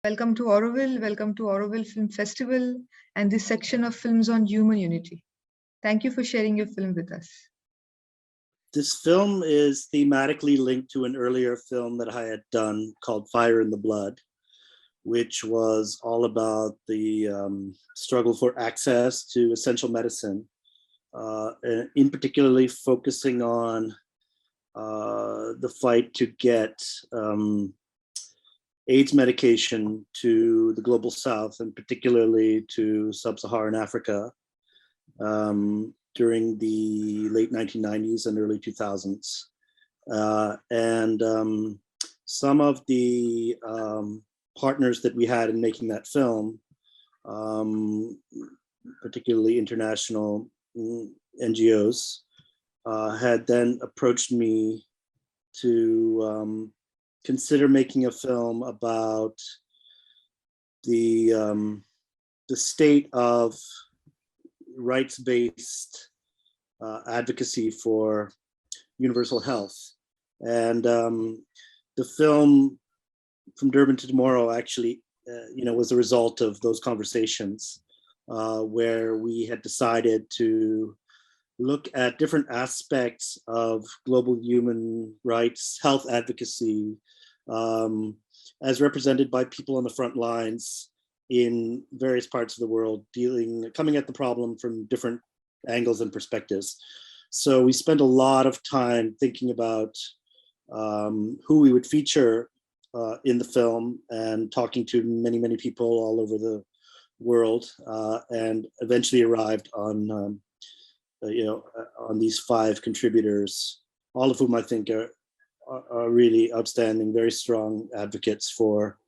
Welcome to Auroville Film Festival and this section of films on human unity. Thank you for sharing your film with us. This film is thematically linked to an earlier film that I had done called Fire in the Blood, which was all about the struggle for access to essential medicine, in particularly focusing on the fight to get AIDS medication to the global south, and particularly to sub-Saharan Africa during the late 1990s and early 2000s. Some of the partners that we had in making that film, particularly international NGOs, had then approached me to consider making a film about the state of rights-based advocacy for universal health. And the film From Durban to Tomorrow actually was a result of those conversations, where we had decided to look at different aspects of global human rights, health advocacy, as represented by people on the front lines in various parts of the world, coming at the problem from different angles and perspectives. So we spent a lot of time thinking about who we would feature in the film, and talking to many, many people all over the world, and eventually arrived on on these 5 contributors, all of whom I think are really outstanding, very strong advocates for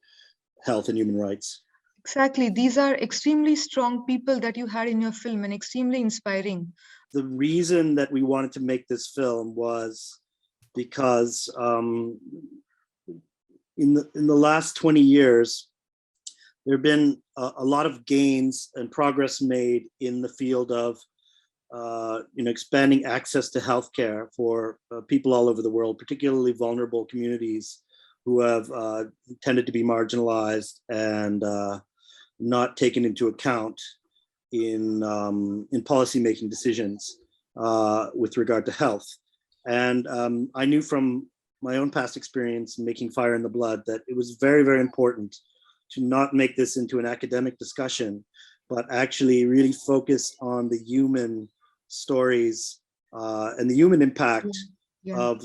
health and human rights. Exactly. These are extremely strong people that you had in your film and extremely inspiring. The reason that we wanted to make this film was because in the last 20 years, there have been a lot of gains and progress made in the field of expanding access to healthcare for people all over the world, particularly vulnerable communities who have tended to be marginalized and not taken into account in policymaking decisions with regard to health. And I knew from my own past experience in making Fire in the Blood that it was very, very important to not make this into an academic discussion, but actually really focus on the human stories and the human impact of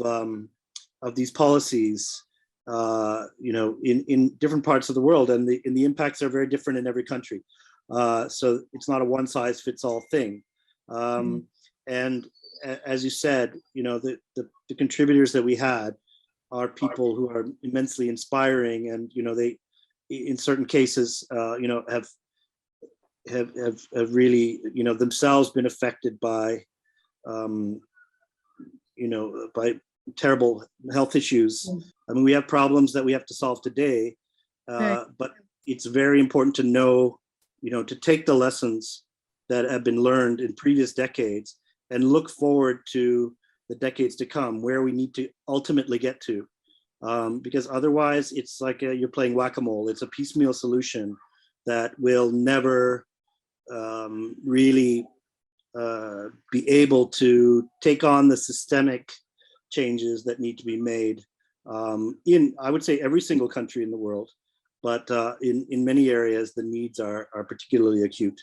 these policies, in different parts of the world, and the impacts are very different in every country. So it's not a one-size-fits-all thing. And as you said, the contributors that we had are people who are immensely inspiring, and they, in certain cases, have really themselves been affected by by terrible health issues. I mean, we have problems that we have to solve today, but it's very important to know, to take the lessons that have been learned in previous decades and look forward to the decades to come, where we need to ultimately get to. Because otherwise it's like you're playing whack-a-mole. It's a piecemeal solution that will never really be able to take on the systemic changes that need to be made in, I would say, every single country in the world. But in many areas, the needs are particularly acute.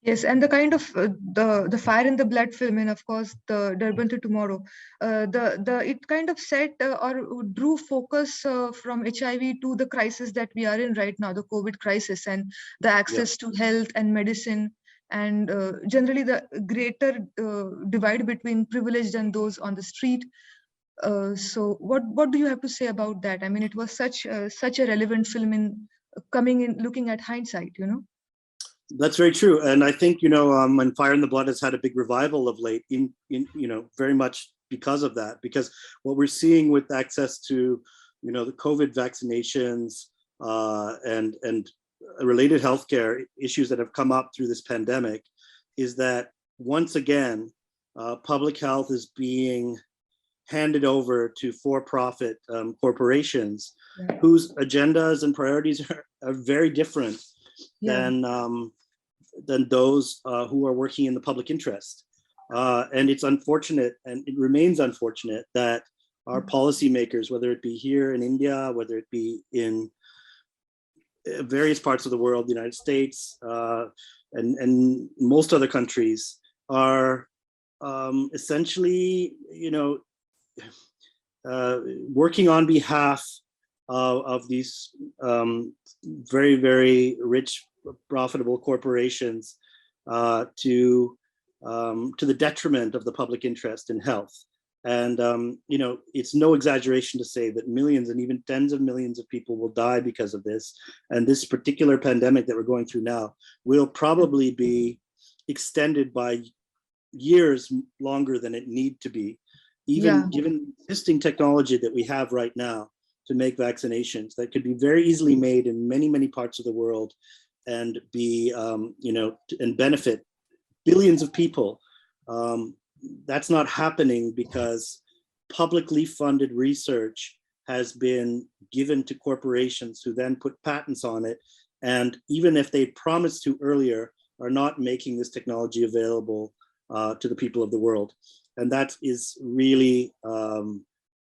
Yes, and the kind of the Fire in the Blood film, and of course the Durban to Tomorrow, it kind of set or drew focus from HIV to the crisis that we are in right now, the COVID crisis, and the access to health and medicine, and generally the greater divide between privileged and those on the street. So what do you have to say about that? I mean, it was such a relevant film in looking at hindsight, That's very true, and I think when Fire in the Blood has had a big revival of late, in very much because of that. Because what we're seeing with access to the COVID vaccinations and related healthcare issues that have come up through this pandemic is that once again, public health is being handed over to for-profit corporations Yeah. whose agendas and priorities are very different Yeah. than those who are working in the public interest. And it's unfortunate, and it remains unfortunate, that our policymakers, whether it be here in India, whether it be in various parts of the world, the United States, and most other countries, are essentially, working on behalf of these very, very rich, profitable corporations to the detriment of the public interest in health. And it's no exaggeration to say that millions and even tens of millions of people will die because of this. And this particular pandemic that we're going through now will probably be extended by years longer than it need to be, even given existing technology that we have right now to make vaccinations that could be very easily made in many, many parts of the world and be, and benefit billions of people. That's not happening because publicly funded research has been given to corporations who then put patents on it. And even if they promised to earlier, are not making this technology available to the people of the world. And that is really,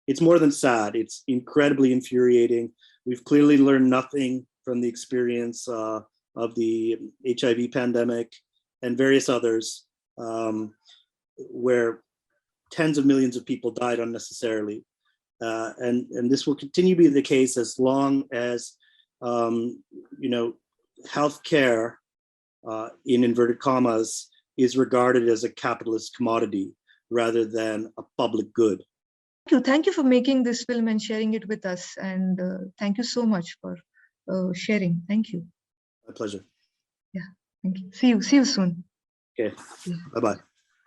it's more than sad. It's incredibly infuriating. We've clearly learned nothing from the experience of the HIV pandemic and various others, where tens of millions of people died unnecessarily. And this will continue to be the case as long as, healthcare, in inverted commas, is regarded as a capitalist commodity rather than a public good. Thank you for making this film and sharing it with us. And thank you so much for sharing. Thank you. My pleasure. Yeah, thank you. See you soon. Okay, bye-bye.